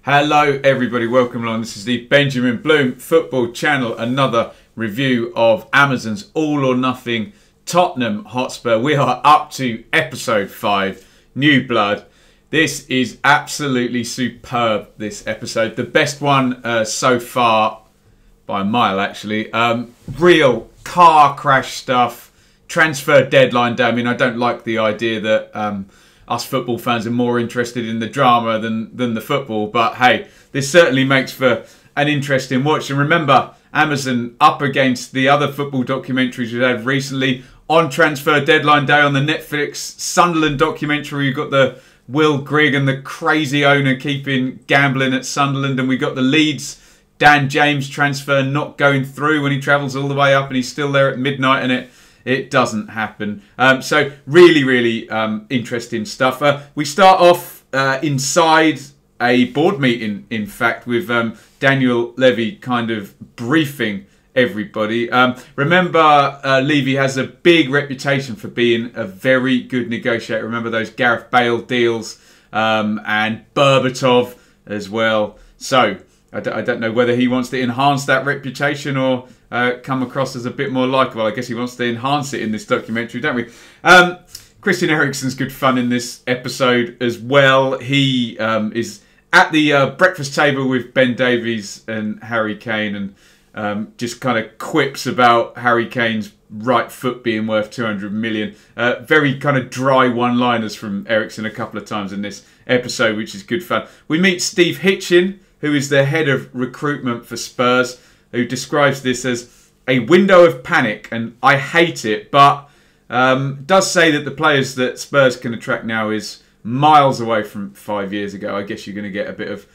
Hello everybody, welcome along. This is the Benjamin Bloom Football Channel, another review of Amazon's All or Nothing Tottenham Hotspur. We are up to episode 5, New Blood. This is absolutely superb, this episode. The best one so far, by a mile actually. Real car crash stuff, transfer deadline day. I mean, I don't like the idea that us football fans are more interested in the drama than the football. But hey, this certainly makes for an interesting watch. And remember, Amazon up against the other football documentaries we've had recently. On transfer deadline day on the Netflix Sunderland documentary, you've got the Will Grigg and the crazy owner keeping gambling at Sunderland. And we got the Leeds Dan James transfer not going through when he travels all the way up and he's still there at midnight and it doesn't happen. So really interesting stuff. We start off inside a board meeting, in fact, with Daniel Levy kind of briefing everybody. Remember, Levy has a big reputation for being a very good negotiator. Remember those Gareth Bale deals and Berbatov as well. So I don't know whether he wants to enhance that reputation or come across as a bit more likeable. I guess he wants to enhance it in this documentary, don't we? Christian Eriksen's good fun in this episode as well. He is at the breakfast table with Ben Davies and Harry Kane and just kind of quips about Harry Kane's right foot being worth 200 million. Very kind of dry one-liners from Eriksen a couple of times in this episode, which is good fun. We meet Steve Hitchin, who is the head of recruitment for Spurs, who describes this as a window of panic, and I hate it, but does say that the players that Spurs can attract now is miles away from 5 years ago. I guess you're going to get a bit of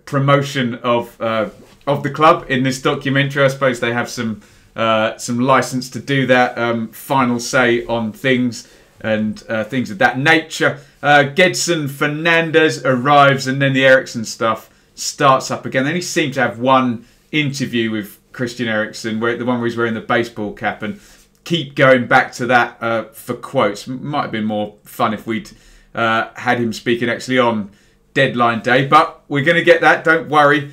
promotion of the club in this documentary. I suppose they have some license to do that, final say on things and things of that nature. Gedson Fernandez arrives and then the Eriksen stuff starts up again. Then he seemed to have one interview with Christian Eriksen, the one where he's wearing the baseball cap, and keep going back to that for quotes. Might have been more fun if we'd had him speaking actually on deadline day, but we're going to get that, don't worry.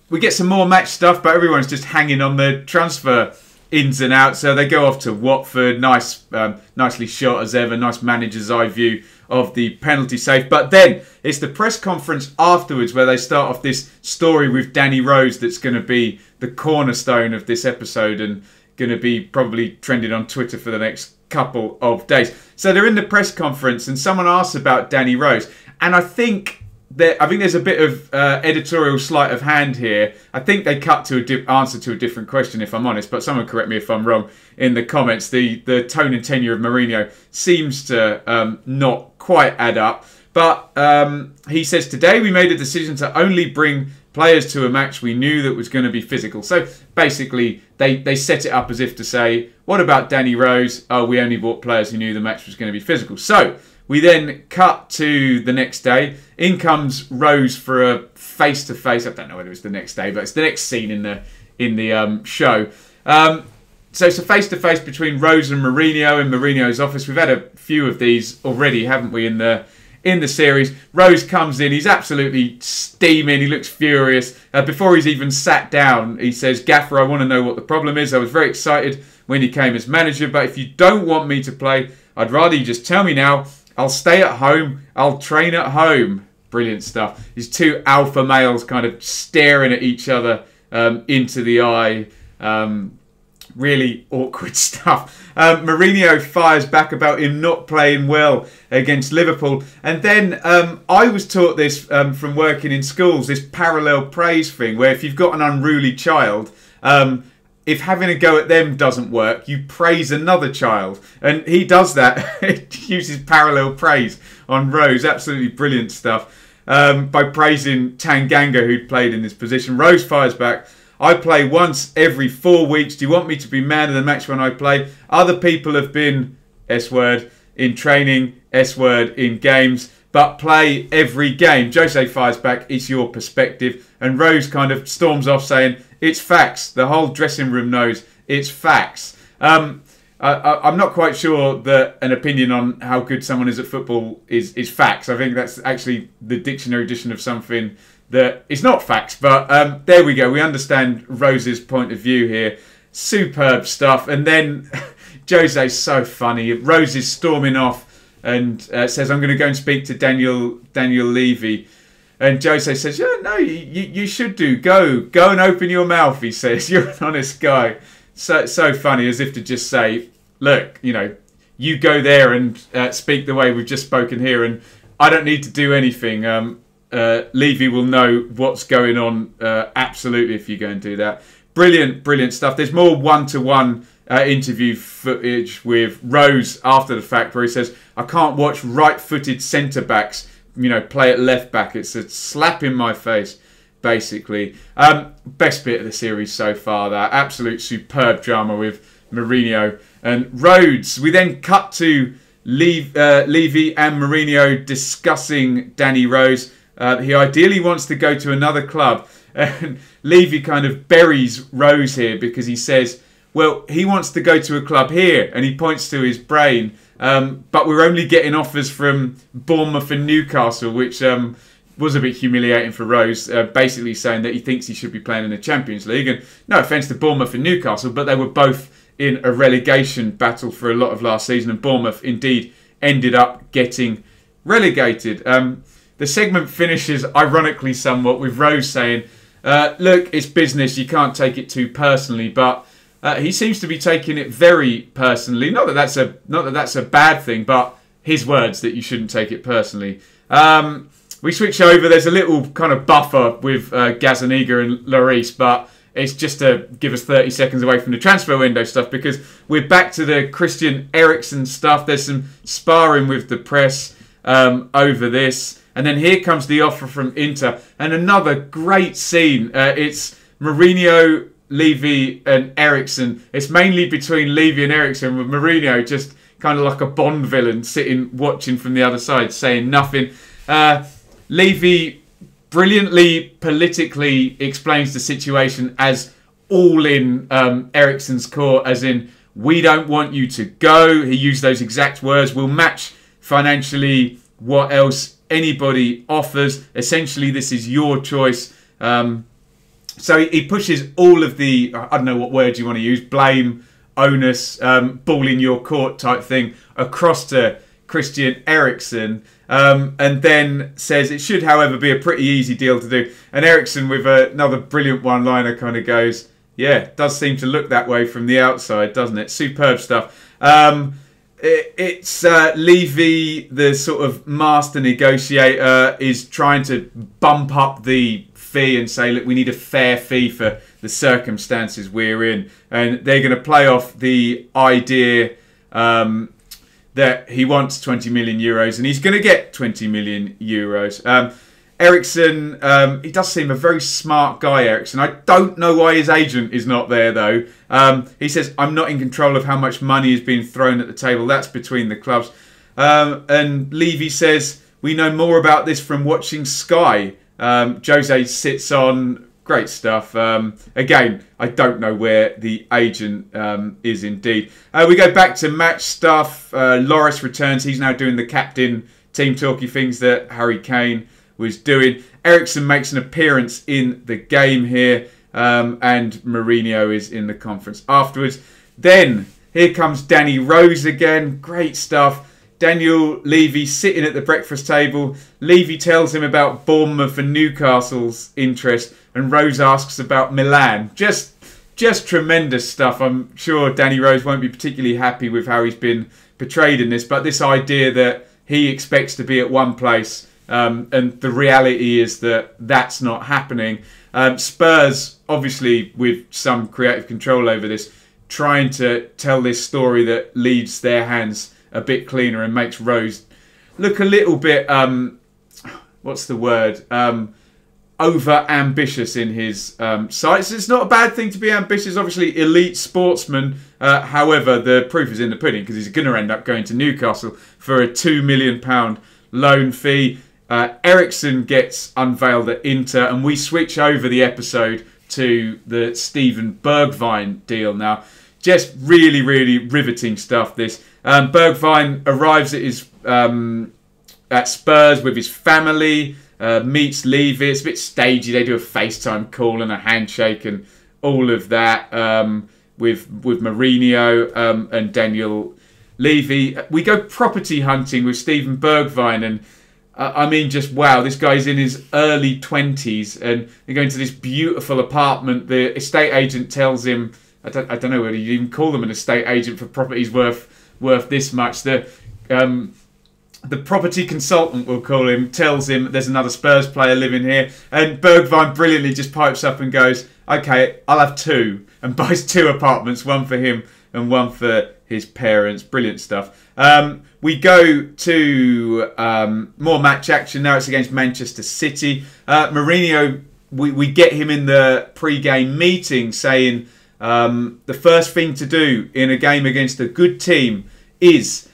We get some more match stuff, but everyone's just hanging on the transfer ins and outs. So they go off to Watford. Nicely shot as ever. Nice manager's eye view of the penalty save. But then it's the press conference afterwards where they start off this story with Danny Rose that's going to be the cornerstone of this episode and going to be probably trending on Twitter for the next couple of days. So they're in the press conference and someone asks about Danny Rose. And I think there's a bit of editorial sleight of hand here. I think they cut to answer to a different question, if I'm honest, but someone correct me if I'm wrong in the comments. The tone and tenure of Mourinho seems to not quite add up. But he says, today we made a decision to only bring players to a match we knew that was going to be physical. So basically, they set it up as if to say, what about Danny Rose? Oh, we only bought players who knew the match was going to be physical. So we then cut to the next day. In comes Rose for a face-to-face. I don't know whether it's the next day, but it's the next scene in the show. So it's a face-to-face between Rose and Mourinho in Mourinho's office. We've had a few of these already, haven't we, in the series. Rose comes in. He's absolutely steaming. He looks furious. Before he's even sat down, he says, "Gaffer, I want to know what the problem is. I was very excited when he came as manager, but if you don't want me to play, I'd rather you just tell me now. I'll stay at home. I'll train at home." Brilliant stuff. These two alpha males kind of staring at each other into the eye. Really awkward stuff. Mourinho fires back about him not playing well against Liverpool. And then I was taught this from working in schools, this parallel praise thing, where if you've got an unruly child, if having a go at them doesn't work, you praise another child. And he does that. He uses parallel praise on Rose. Absolutely brilliant stuff. By praising Tanganga, who'd played in this position. Rose fires back, "I play once every 4 weeks. Do you want me to be man of the match when I play? Other people have been, S-word, in training, S-word, in games, but play every game." Jose fires back, "It's your perspective." And Rose kind of storms off saying, "It's facts. The whole dressing room knows it's facts." I'm not quite sure that an opinion on how good someone is at football is facts. I think that's actually the dictionary edition of something that is not facts. But there we go. We understand Rose's point of view here. Superb stuff. And then Jose's so funny. Rose is storming off and says, I'm going to go and speak to Daniel Levy. And Jose says, yeah, no, you should do. Go and open your mouth, he says. You're an honest guy. So funny, as if to just say, look, you go there and speak the way we've just spoken here, and I don't need to do anything. Levy will know what's going on absolutely if you go and do that. Brilliant stuff. There's more one-to-one interview footage with Rose after the fact where he says, I can't watch right-footed centre-backs play at left-back. It's a slap in my face, basically. Best bit of the series so far, that absolute superb drama with Mourinho and Rhodes. We then cut to Levy and Mourinho discussing Danny Rose. He ideally wants to go to another club. And Levy kind of buries Rose here because he says, well, he wants to go to a club here. And he points to his brain. But we're only getting offers from Bournemouth and Newcastle, which was a bit humiliating for Rose, basically saying that he thinks he should be playing in the Champions League. And no offence to Bournemouth and Newcastle, but they were both in a relegation battle for a lot of last season, and Bournemouth indeed ended up getting relegated. The segment finishes, ironically somewhat, with Rose saying, look, it's business, you can't take it too personally, but he seems to be taking it very personally. Not that that's a bad thing, but his words that you shouldn't take it personally. We switch over. There's a little kind of buffer with Gazaniga and Lloris, but it's just to give us 30 seconds away from the transfer window stuff because we're back to the Christian Eriksen stuff. There's some sparring with the press over this. And then here comes the offer from Inter. And another great scene. It's Mourinho, Levy and Eriksen. It's mainly between Levy and Eriksen, with Mourinho just kind of like a Bond villain sitting watching from the other side, saying nothing. Levy brilliantly politically explains the situation as all in Eriksen's court, as in, we don't want you to go. He used those exact words. We'll match financially what else anybody offers. Essentially, this is your choice. So he pushes all of the, I don't know what word you want to use, blame, onus, ball in your court type thing across to Christian Eriksen. And then says it should, however, be a pretty easy deal to do. And Eriksen, with another brilliant one-liner, kind of goes, yeah, it does seem to look that way from the outside, doesn't it? Superb stuff. It's Levy, the sort of master negotiator, is trying to bump up the fee and say, look, we need a fair fee for the circumstances we're in. And they're going to play off the idea that he wants 20 million euros and he's going to get 20 million euros. Eriksen, he does seem a very smart guy, Eriksen. I don't know why his agent is not there, though. He says, I'm not in control of how much money is being thrown at the table. That's between the clubs. And Levy says, we know more about this from watching Sky. Jose sits on. Great stuff. Again, I don't know where the agent is indeed. We go back to match stuff. Lloris returns. He's now doing the captain team talky things that Harry Kane was doing. Eriksen makes an appearance in the game here. And Mourinho is in the conference afterwards. Then here comes Danny Rose again. Great stuff. Daniel Levy sitting at the breakfast table. Levy tells him about Bournemouth and Newcastle's interest, and Rose asks about Milan. Just tremendous stuff. I'm sure Danny Rose won't be particularly happy with how he's been portrayed in this, but this idea that he expects to be at one place, and the reality is that that's not happening. Spurs, obviously with some creative control over this, trying to tell this story that leaves their hands a bit cleaner and makes Rose look a little bit, what's the word, over ambitious in his sights. It's not a bad thing to be ambitious, obviously elite sportsman. However, the proof is in the pudding because he's going to end up going to Newcastle for a £2 million loan fee. Eriksen gets unveiled at Inter, and we switch over the episode to the Steven Bergwijn deal now. just really, really riveting stuff, this. Bergwijn arrives at his at Spurs with his family, meets Levy. It's a bit stagey. They do a FaceTime call and a handshake and all of that with Mourinho and Daniel Levy. We go property hunting with Steven Bergwijn, and I mean, just wow, this guy's in his early 20s and they're going to this beautiful apartment. The estate agent tells him, I don't know whether you even call them an estate agent for properties worth this much. The property consultant, we'll call him, tells him there's another Spurs player living here, and Bergwijn brilliantly just pipes up and goes, okay, I'll have 2, and buys 2 apartments, one for him and one for his parents. Brilliant stuff. We go to more match action now. It's against Manchester City. Mourinho, we get him in the pre-game meeting saying the first thing to do in a game against a good team is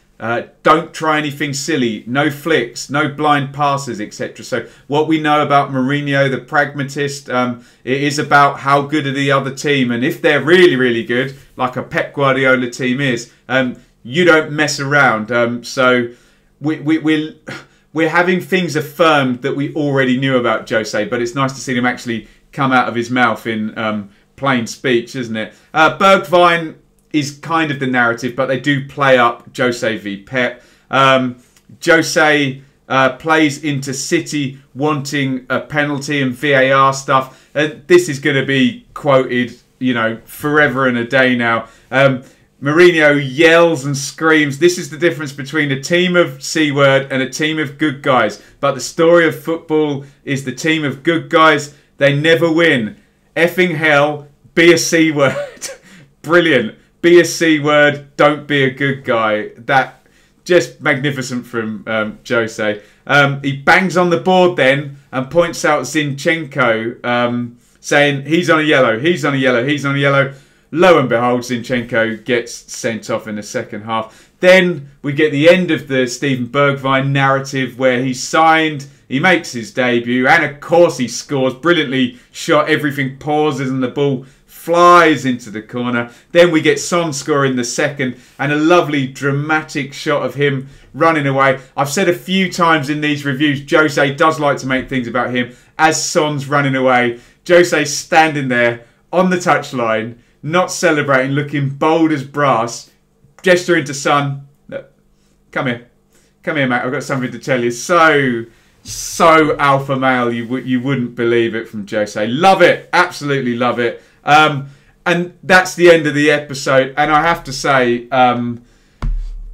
don't try anything silly, no flicks, no blind passes, etc. So what we know about Mourinho, the pragmatist, it is about how good are the other team, and if they're really, really good, like a Pep Guardiola team is, you don't mess around. So we're having things affirmed that we already knew about Jose, but it's nice to see them actually come out of his mouth in plain speech, isn't it? Bergwijn is kind of the narrative, but they do play up Jose v Pep. Jose plays into City wanting a penalty and VAR stuff. This is going to be quoted, you know, forever and a day now. Mourinho yells and screams, this is the difference between a team of C-word and a team of good guys. But the story of football is the team of good guys, they never win. Effing hell, be a C-word. Brilliant. Be a C-word, don't be a good guy. That just magnificent from Jose. He bangs on the board then and points out Zinchenko, saying he's on a yellow, he's on a yellow, he's on a yellow. Lo and behold, Zinchenko gets sent off in the second half. Then we get the end of the Steven Bergwijn narrative where he's signed, he makes his debut, and of course he scores. Brilliantly shot, everything pauses and the ball flies into the corner. Then we get Son scoring the second, and a lovely dramatic shot of him running away. I've said a few times in these reviews, Jose does like to make things about him. As Son's running away, Jose's standing there on the touchline, not celebrating, looking bold as brass, gesturing to Son. Look, come here, mate. I've got something to tell you. So alpha male, you wouldn't believe it from Jose. Love it, absolutely love it. And that's the end of the episode. And I have to say,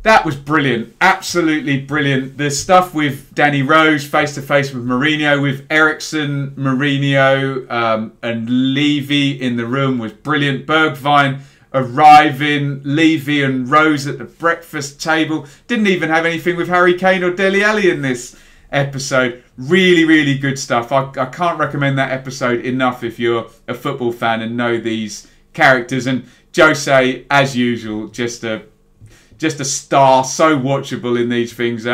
that was brilliant, absolutely brilliant. The stuff with Danny Rose face to face with Mourinho, with Ericsson, Mourinho, and Levy in the room was brilliant. Bergwijn arriving, Levy and Rose at the breakfast table. Didn't even have anything with Harry Kane or Dele Alli in this episode. Really, really good stuff. I can't recommend that episode enough if you're a football fan and know these characters. And Jose, as usual, just a star, so watchable in these things.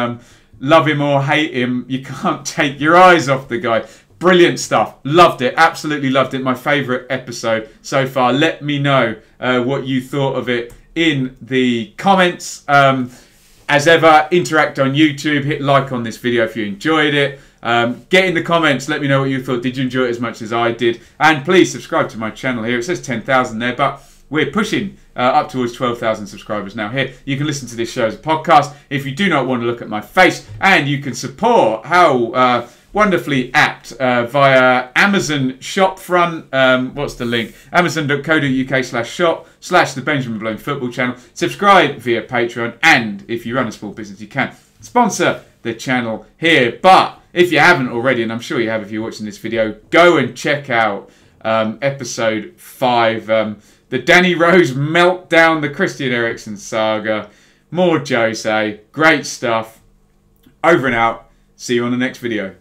Love him or hate him, you can't take your eyes off the guy. Brilliant stuff. Loved it. Absolutely loved it. My favourite episode so far. Let me know what you thought of it in the comments. As ever, interact on YouTube. Hit like on this video if you enjoyed it. Get in the comments. Let me know what you thought. Did you enjoy it as much as I did? And please subscribe to my channel here. It says 10,000 there, but we're pushing up towards 12,000 subscribers now here. You can listen to this show as a podcast if you do not want to look at my face. And you can support how wonderfully apt via Amazon shopfront. What's the link? Amazon.co.uk/shop/the Benjamin Malone Football Channel. Subscribe via Patreon. And if you run a small business, you can sponsor the channel here. But if you haven't already, and I'm sure you have if you're watching this video, go and check out episode 5. The Danny Rose meltdown, the Christian Eriksen saga, more Jose, great stuff. Over and out. See you on the next video.